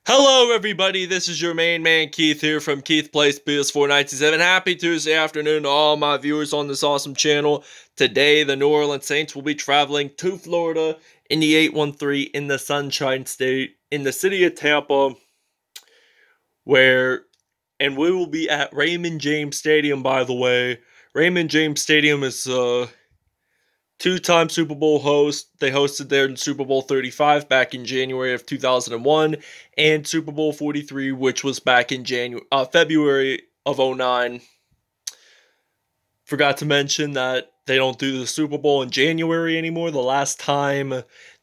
Hello, everybody. This is your main man, Keith, here from Keith Plays PS497. Happy Tuesday afternoon to all my viewers on this awesome channel. Today, the New Orleans Saints will be traveling to Florida in the 813 in the Sunshine State in the city of Tampa, and we will be at Raymond James Stadium, by the way. Raymond James Stadium is two-time Super Bowl host. They hosted there in Super Bowl 35 back in January of 2001 and Super Bowl 43, which was back in February of 09. Forgot to mention that they don't do the Super Bowl in January anymore. The last time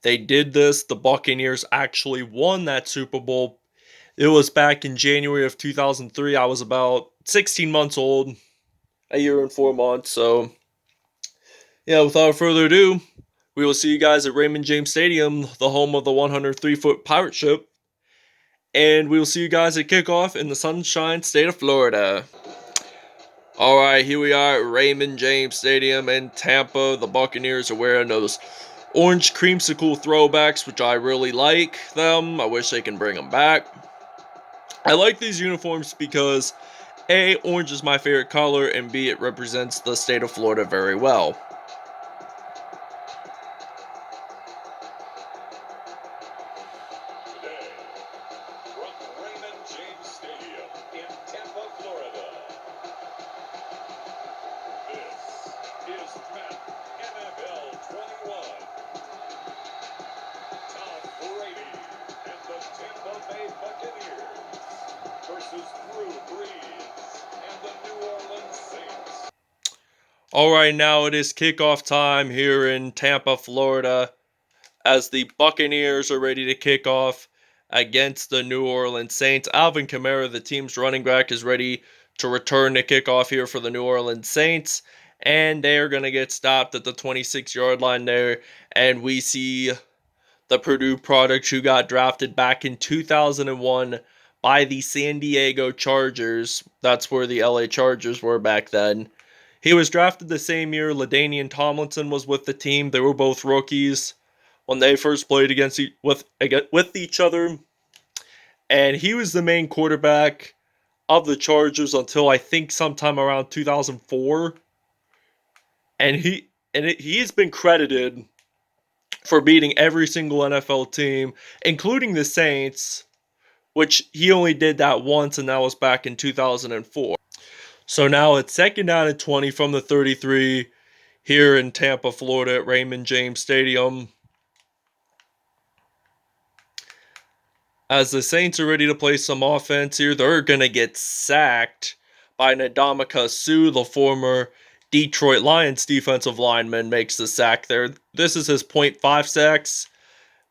they did this, the Buccaneers actually won that Super Bowl. It was back in January of 2003. I was about 16 months old, a year and 4 months, so yeah, without further ado, we will see you guys at Raymond James Stadium, the home of the 103-foot pirate ship. And we will see you guys at kickoff in the Sunshine State of Florida. Alright, here we are at Raymond James Stadium in Tampa. The Buccaneers are wearing those orange creamsicle throwbacks, which I really like them. I wish they can bring them back. I like these uniforms because A, orange is my favorite color, and B, it represents the state of Florida very well. James Stadium in Tampa, Florida. This is Madden NFL 21. Tom Brady and the Tampa Bay Buccaneers versus Drew Brees and the New Orleans Saints. Alright, now it is kickoff time here in Tampa, Florida, as the Buccaneers are ready to kick off against the New Orleans Saints. Alvin Kamara, the team's running back, is ready to return to kickoff here for the New Orleans Saints. And they are going to get stopped at the 26-yard line there. And we see the Purdue product who got drafted back in 2001 by the San Diego Chargers. That's where the LA Chargers were back then. He was drafted the same year LaDainian Tomlinson was with the team. They were both rookies when they first played with each other, and he was the main quarterback of the Chargers until I think sometime around 2004, and he's been credited for beating every single NFL team, including the Saints, which he only did that once, and that was back in 2004. So now it's second down and 20 from the 33 here in Tampa, Florida at Raymond James Stadium, as the Saints are ready to play some offense here. They're going to get sacked by Ndamukong Suh, the former Detroit Lions defensive lineman, makes the sack there. This is his .5 sacks,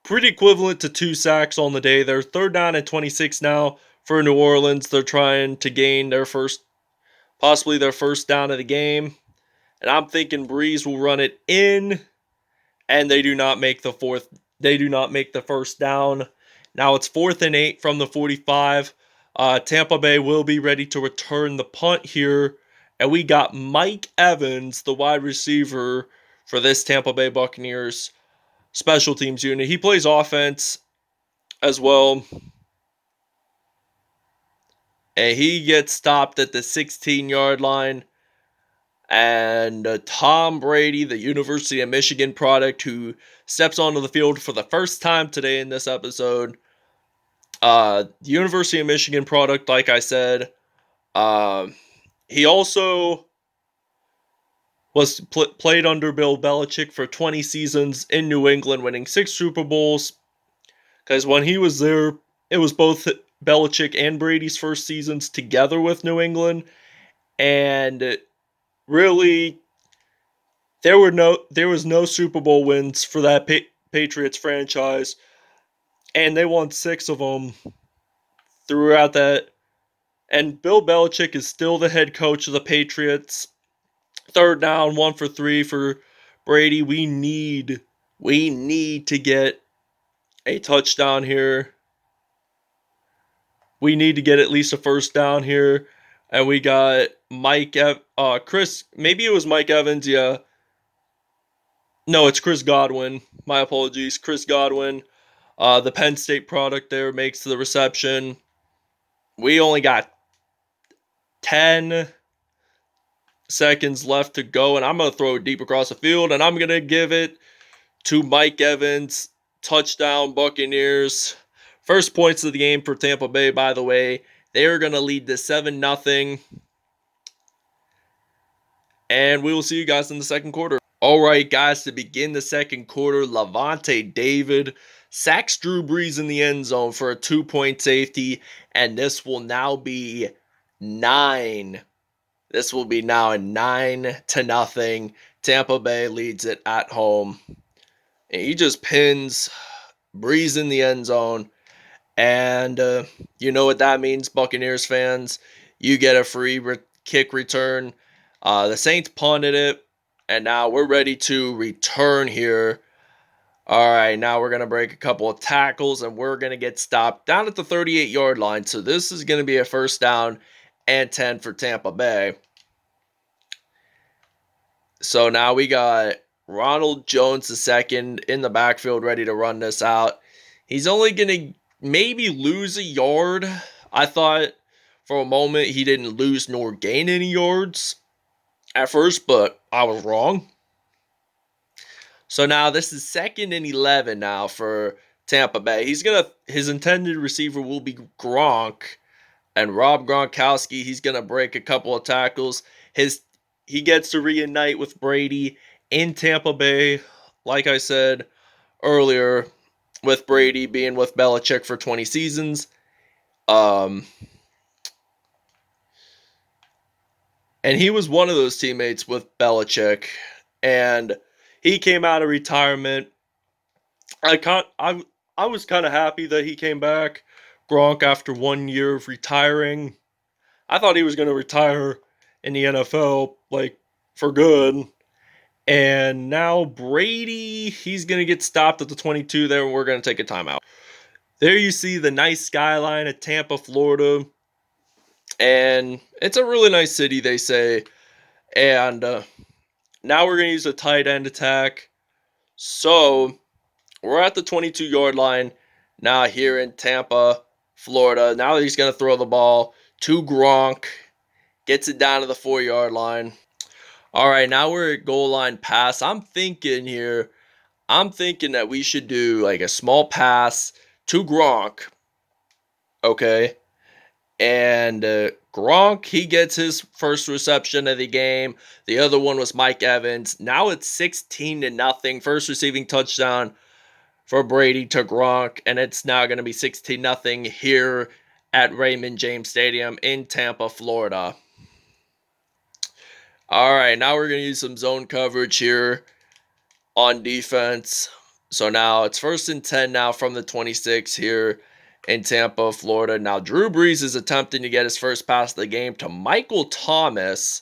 pretty equivalent to 2 sacks on the day. They're third down and 26 now for New Orleans. They're trying to gain possibly their first down of the game. And I'm thinking Brees will run it in, and they do not make the first down. Now it's 4th and 8 from the 45. Tampa Bay will be ready to return the punt here. And we got Mike Evans, the wide receiver for this Tampa Bay Buccaneers special teams unit. He plays offense as well. And he gets stopped at the 16-yard line. And Tom Brady, the University of Michigan product, who steps onto the field for the first time today in this episode. The University of Michigan product, like I said, he also was played under Bill Belichick for 20 seasons in New England, winning 6 Super Bowls. Because when he was there, it was both Belichick and Brady's first seasons together with New England, and really, there was no Super Bowl wins for that Patriots franchise, and they won 6 of them throughout that. And Bill Belichick is still the head coach of the Patriots. Third down, 1 for 3 for Brady. We need to get a touchdown here. We need to get at least a first down here. And we got Chris, maybe it was Mike Evans, yeah. No, it's Chris Godwin. My apologies. Chris Godwin The Penn State product there makes the reception. We only got 10 seconds left to go, and I'm going to throw it deep across the field, and I'm going to give it to Mike Evans. Touchdown, Buccaneers. First points of the game for Tampa Bay, by the way. They are going to lead to 7-0. And we will see you guys in the second quarter. All right, guys, to begin the second quarter, LaVonte David sacks Drew Brees in the end zone for a 2-point safety, and this will now be 9. This will be now a 9-0. Tampa Bay leads it at home. And he just pins Brees in the end zone. And you know what that means, Buccaneers fans. You get a free kick return. The Saints punted it, and now we're ready to return here. All right, now we're going to break a couple of tackles, and we're going to get stopped down at the 38-yard line. So this is going to be a first down and 10 for Tampa Bay. So now we got Ronald Jones II in the backfield ready to run this out. He's only going to maybe lose a yard. I thought for a moment he didn't lose nor gain any yards at first, but I was wrong. So now this is 2nd and 11 now for Tampa Bay. His intended receiver will be Gronk, and Rob Gronkowski, he's going to break a couple of tackles. He gets to reunite with Brady in Tampa Bay, like I said earlier, with Brady being with Belichick for 20 seasons. And he was one of those teammates with Belichick, and he came out of retirement. I was kind of happy that he came back, Gronk, after 1 year of retiring. I thought he was going to retire in the NFL, like, for good. And now Brady, he's going to get stopped at the 22 there, and we're going to take a timeout. There you see the nice skyline of Tampa, Florida. And it's a really nice city, they say. And now we're going to use a tight end attack. So we're at the 22-yard line now here in Tampa, Florida. Now he's going to throw the ball to Gronk. Gets it down to the 4-yard line. All right, now we're at goal line pass. I'm thinking that we should do like a small pass to Gronk. Okay. And Gronk, he gets his first reception of the game. The other one was Mike Evans. Now it's 16-0. First receiving touchdown for Brady to Gronk. And it's now going to be 16-0 here at Raymond James Stadium in Tampa, Florida. All right, now we're going to use some zone coverage here on defense. So now it's 1st and 10 now from the 26 here in Tampa, Florida. Now Drew Brees is attempting to get his first pass of the game to Michael Thomas.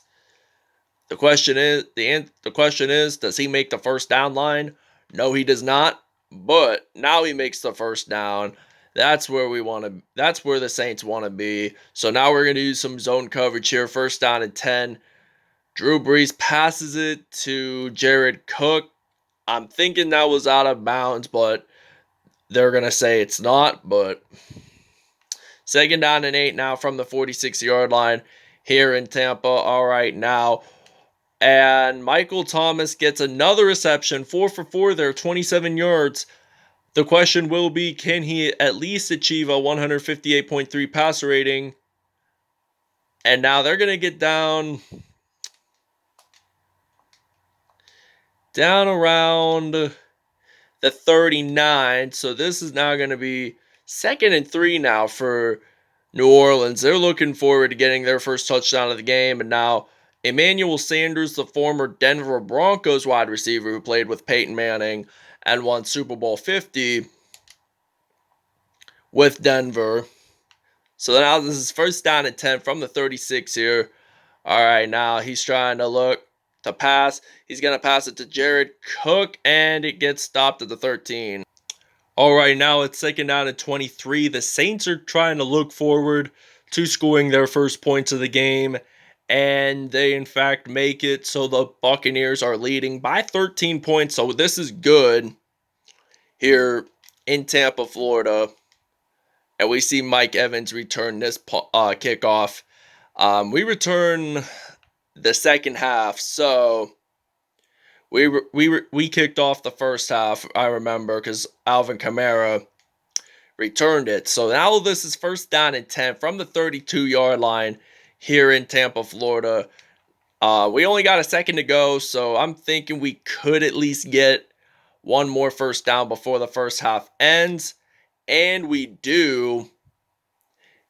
The question is, does he make the first down line? No, he does not. But now he makes the first down. That's where the Saints want to be. So now we're going to use some zone coverage here. 1st down and 10. Drew Brees passes it to Jared Cook. I'm thinking that was out of bounds, but they're going to say it's not. But 2nd down and 8 now from the 46-yard line here in Tampa. All right, now. And Michael Thomas gets another reception. 4 for 4 there, 27 yards. The question will be, can he at least achieve a 158.3 passer rating? And now they're going to get down around the 39. So this is now going to be 2nd and 3 now for New Orleans. They're looking forward to getting their first touchdown of the game. And now Emmanuel Sanders, the former Denver Broncos wide receiver who played with Peyton Manning and won Super Bowl 50 with Denver. So now this is 1st down and 10 from the 36 here. All right, now he's trying to look to pass. He's going to pass it to Jared Cook, and it gets stopped at the 13. All right, now it's 2nd down and 23. The Saints are trying to look forward to scoring their first points of the game, and they, in fact, make it. So the Buccaneers are leading by 13 points, so this is good here in Tampa, Florida, and we see Mike Evans return this kickoff. We return the second half, so we kicked off the first half. I remember because Alvin Kamara returned it. So now this is first down and 10 from the 32-yard line here in Tampa, Florida. We only got a second to go, so I'm thinking we could at least get one more first down before the first half ends. And we do.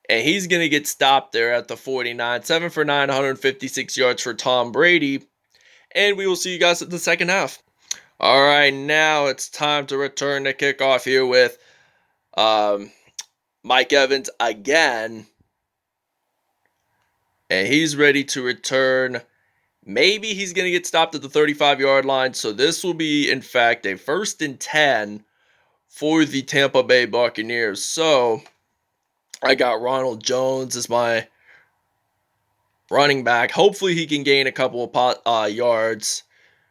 And he's going to get stopped there at the 49. 7 for 9, 156 yards for Tom Brady. And we will see you guys at the second half. All right, now it's time to return the kickoff here with Mike Evans again. And he's ready to return. Maybe he's going to get stopped at the 35-yard line. So this will be, in fact, a 1st and 10 for the Tampa Bay Buccaneers. So I got Ronald Jones as my running back. Hopefully he can gain a couple of yards.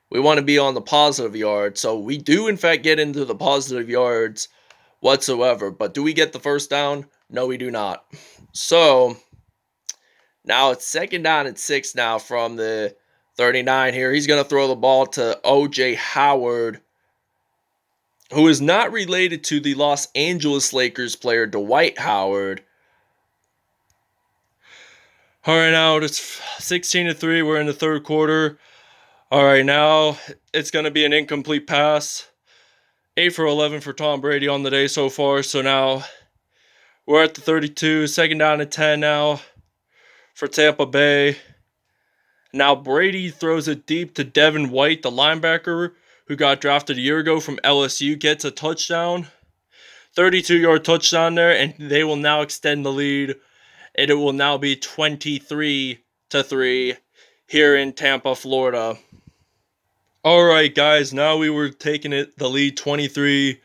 We want to be on the positive yards. So we do, in fact, get into the positive yards whatsoever. But do we get the first down? No, we do not. So now it's 2nd down and 6 now from the 39 here. He's going to throw the ball to O.J. Howard, who is not related to the Los Angeles Lakers player Dwight Howard. All right, now it's 16-3. We're in the third quarter. All right, now it's going to be an incomplete pass. 8 for 11 for Tom Brady on the day so far. So now we're at the 32. 2nd down and 10 now for Tampa Bay. Now Brady throws it deep to Devin White, the linebacker who got drafted a year ago from LSU, gets a touchdown. 32-yard touchdown there, and they will now extend the lead. And it will now be 23-3 here in Tampa, Florida. All right, guys, now we were taking the lead 23-3.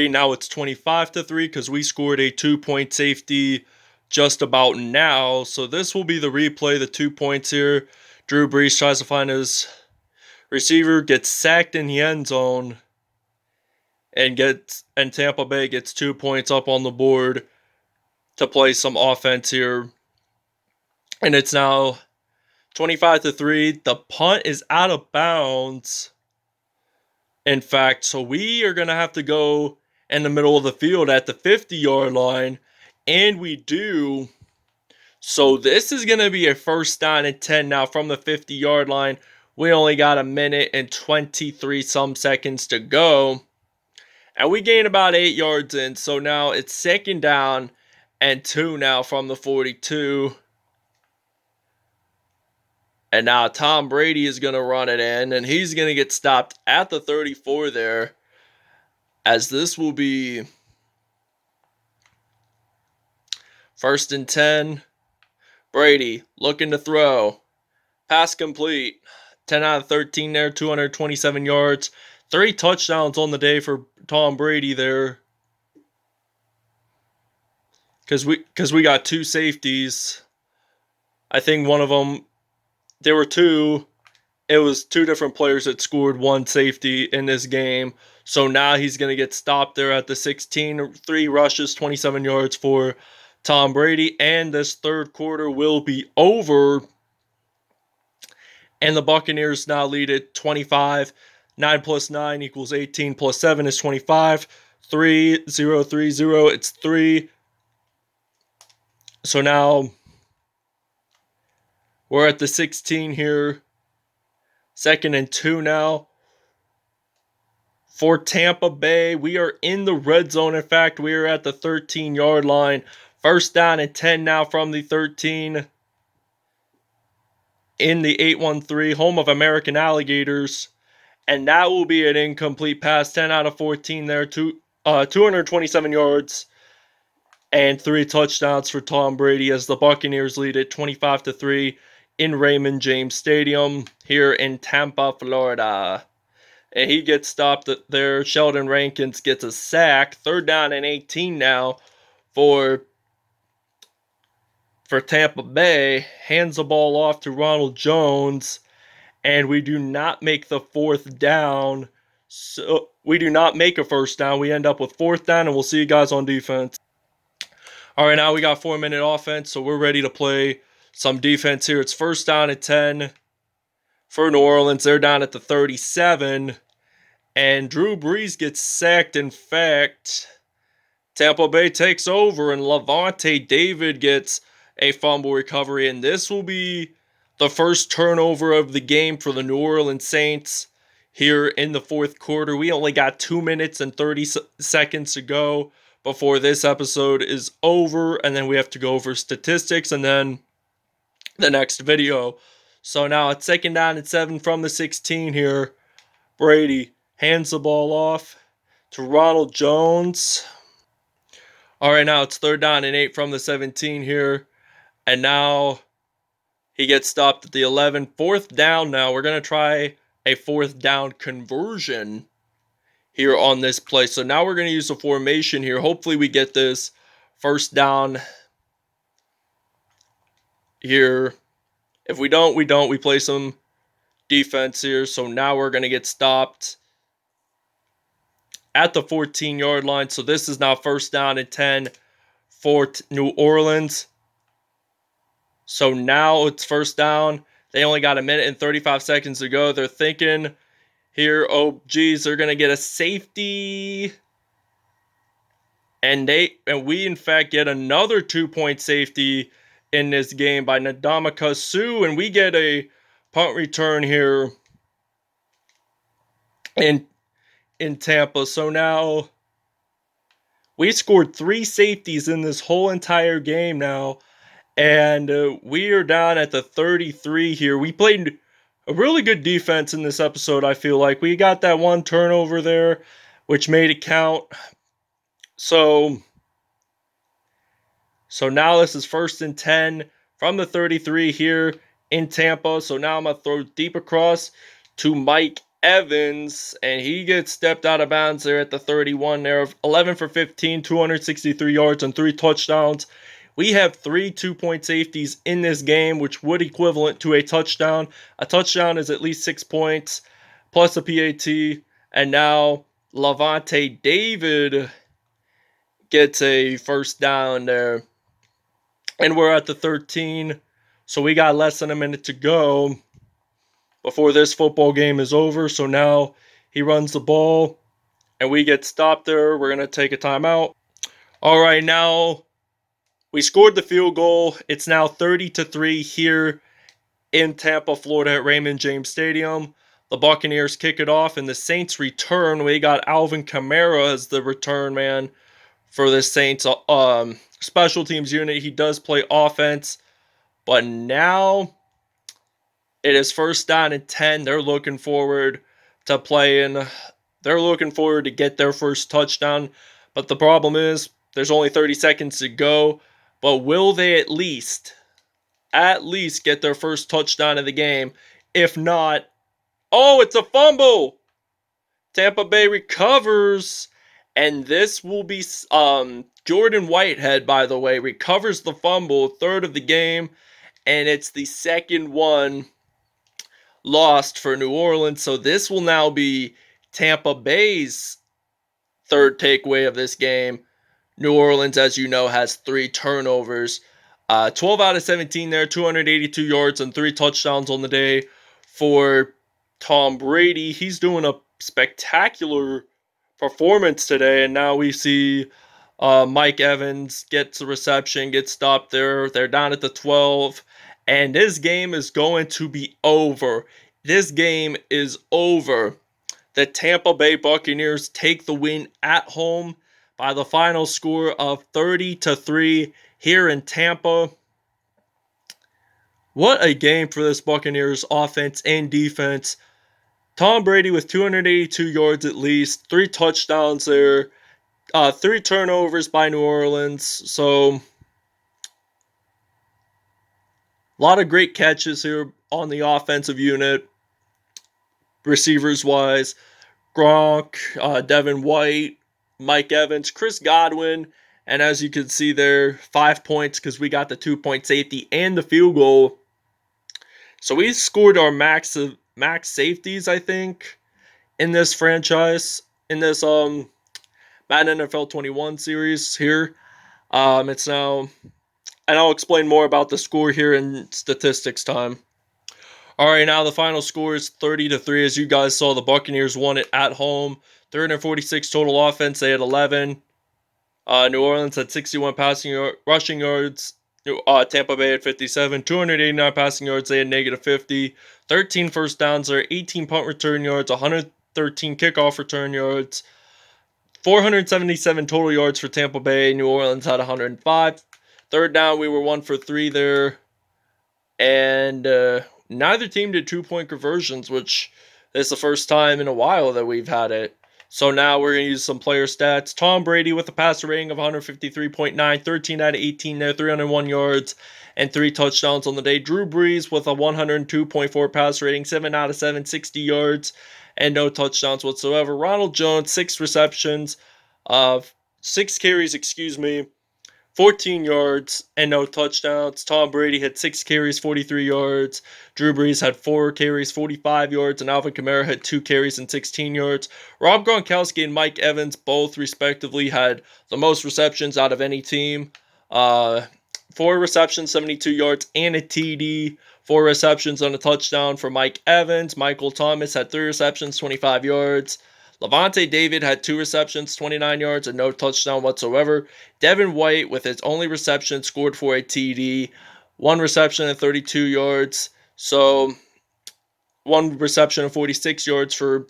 Now it's 25-3 because we scored a 2-point safety just about now. So this will be the replay, the 2 points here. Drew Brees tries to find his receiver, gets sacked in the end zone, and Tampa Bay gets 2 points up on the board to play some offense here. And it's now 25-3. The punt is out of bounds. In fact, so we are going to have to go in the middle of the field at the 50-yard line. And we do. So this is going to be a 1st down and 10 now from the 50-yard line. We only got a minute and 23 some seconds to go. And we gain about 8 yards in. So now it's 2nd down and 2 now from the 42. And now Tom Brady is going to run it in. And he's going to get stopped at the 34 there. As this will be 1st and 10. Brady looking to throw. Pass complete. 10 out of 13 there. 227 yards. 3 touchdowns on the day for Tom Brady there. Because we got 2 safeties. I think one of them, there were 2. It was 2 different players that scored 1 safety in this game. So now he's going to get stopped there at the 16. 3 rushes, 27 yards for Tom Brady. And this third quarter will be over. And the Buccaneers now lead it 25. 9 plus 9 equals 18 plus 7 is 25. 3, 0, 3, 0. It's 3. So now we're at the 16 here. 2nd and 2 now. For Tampa Bay, we are in the red zone. In fact, we are at the 13-yard line. 1st down and 10 now from the 13. In the 813, home of American Alligators. And that will be an incomplete pass. 10 out of 14 there. 227 yards. And 3 touchdowns for Tom Brady as the Buccaneers lead it 25-3 in Raymond James Stadium here in Tampa, Florida. And he gets stopped there. Sheldon Rankins gets a sack. 3rd down and 18 now for Tampa Bay. Hands the ball off to Ronald Jones. And we do not make the 4th down. So We do not make a first down. We end up with fourth down, and we'll see you guys on defense. All right, now we got 4-minute offense, so we're ready to play some defense here. It's first down at 10 for New Orleans. They're down at the 37, and Drew Brees gets sacked. In fact, Tampa Bay takes over, and LaVonte David gets a fumble recovery, and this will be the first turnover of the game for the New Orleans Saints here in the fourth quarter. We only got 2 minutes and 30 seconds to go before this episode is over, and then we have to go over statistics and then the next video. So now it's second down at 7 from the 16 here. Brady hands the ball off to Ronald Jones. All right, now it's third down and 8 from the 17 here. And now he gets stopped at the 11. Fourth down now. We're going to try a fourth down conversion here on this play. So now we're going to use a formation here. Hopefully we get this first down here. If we don't, we don't. We play some defense here. So now we're going to get stopped at the 14-yard line. So this is now first down and 10 for New Orleans. So now it's first down. They only got 1 minute and 35 seconds to go. They're thinking here, oh, geez, they're going to get a safety. And we, in fact, get another 2-point safety in this game by Ndamukong Suh. And we get a punt return here in Tampa. So now we scored 3 safeties in this whole entire game now. And we are down at the 33 here. We played a really good defense in this episode, I feel like. We got that one turnover there, which made it count. So now this is first and 10 from the 33 here in Tampa. So now I'm going to throw deep across to Mike Evans, and he gets stepped out of bounds there at the 31 there. 11 for 15, 263 yards and 3 touchdowns. We have 3 2-point safeties in this game, which would equivalent to a touchdown. A touchdown is at least 6 points, plus a PAT. And now LaVonte David gets a first down there. And we're at the 13. So we got less than a minute to go before this football game is over. So now he runs the ball, and we get stopped there. We're going to take a timeout. All right, now we scored the field goal. It's now 30-3 here in Tampa, Florida at Raymond James Stadium. The Buccaneers kick it off, and the Saints return. We got Alvin Kamara as the return man for the Saints special teams unit. He does play offense, but now it is first down and 10. They're looking forward to playing. They're looking forward to get their first touchdown, but the problem is there's only 30 seconds to go. But will they at least get their first touchdown of the game? If not, oh, it's a fumble. Tampa Bay recovers, and this will be Jordan Whitehead, by the way, recovers the fumble, third of the game, and it's the second one lost for New Orleans. So this will now be Tampa Bay's third takeaway of this game. New Orleans, as you know, has 3 turnovers. 12 out of 17 there, 282 yards and 3 touchdowns on the day for Tom Brady. He's doing a spectacular performance today, and now we see Mike Evans gets a reception, gets stopped there. They're down at the 12, and this game is going to be over. This game is over. The Tampa Bay Buccaneers take the win at home by the final score of 30-3 here in Tampa. What a game for this Buccaneers offense and defense. Tom Brady with 282 yards at least, 3 touchdowns there, 3 turnovers by New Orleans. So, a lot of great catches here on the offensive unit, receivers-wise. Gronk, Devin White, Mike Evans, Chris Godwin, and as you can see there, 5 points because we got the 2-point safety and the field goal. So we scored our max safeties, I think, in this franchise, in this Madden NFL 21 series here. It's now, and I'll explain more about the score here in statistics time. All right, now the final score is 30-3. As you guys saw, the Buccaneers won it at home. 346 total offense. They had 11. New Orleans had 61 rushing yards. Tampa Bay had 57. 289 passing yards. They had negative 50. 13 first downs there. 18 punt return yards. 113 kickoff return yards. 477 total yards for Tampa Bay. New Orleans had 105. Third down, we were 1 for 3 there. And neither team did 2-point conversions, which is the first time in a while that we've had it. So now we're going to use some player stats. Tom Brady with a passer rating of 153.9, 13 out of 18 there, 301 yards, and 3 touchdowns on the day. Drew Brees with a 102.4 passer rating, 7 out of 7, 60 yards, and no touchdowns whatsoever. Ronald Jones, 6 receptions, 6 carries, 14 yards and no touchdowns. Tom Brady had 6 carries, 43 yards. Drew Brees had 4 carries, 45 yards. And Alvin Kamara had 2 carries and 16 yards. Rob Gronkowski and Mike Evans both respectively had the most receptions out of any team. 4 receptions, 72 yards, and a TD. 4 receptions and a touchdown for Mike Evans. Michael Thomas had 3 receptions, 25 yards. LaVonte David had 2 receptions, 29 yards, and no touchdown whatsoever. Devin White, with his only reception, scored for a TD. 1 reception and 32 yards. So, 1 reception and 46 yards for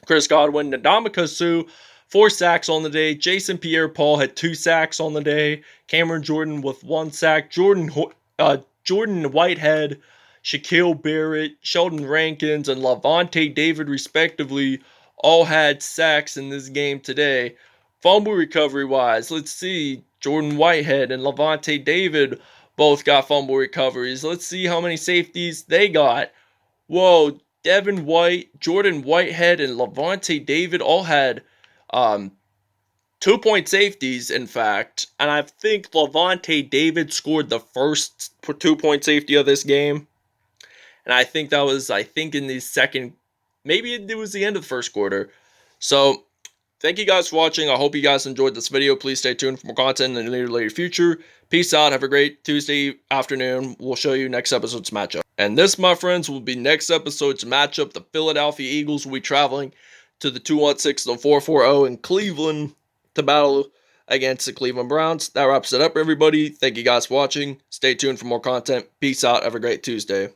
Chris Godwin. Ndamukong Suh, 4 sacks on the day. Jason Pierre-Paul had 2 sacks on the day. Cameron Jordan with 1 sack. Jordan Whitehead, Shaquille Barrett, Sheldon Rankins, and LaVonte David, respectively, all had sacks in this game today. Fumble recovery-wise, let's see. Jordan Whitehead and LaVonte David both got fumble recoveries. Let's see how many safeties they got. Whoa, Devin White, Jordan Whitehead, and LaVonte David all had 2-point safeties, in fact. And I think LaVonte David scored the first 2-point safety of this game. And I think that was, in the second, maybe it was the end of the first quarter. So, thank you guys for watching. I hope you guys enjoyed this video. Please stay tuned for more content in the near later future. Peace out. Have a great Tuesday afternoon. We'll show you next episode's matchup. And this, my friends, will be next episode's matchup. The Philadelphia Eagles will be traveling to the 2-1-6 and 4-4-0 in Cleveland to battle against the Cleveland Browns. That wraps it up, everybody. Thank you guys for watching. Stay tuned for more content. Peace out. Have a great Tuesday.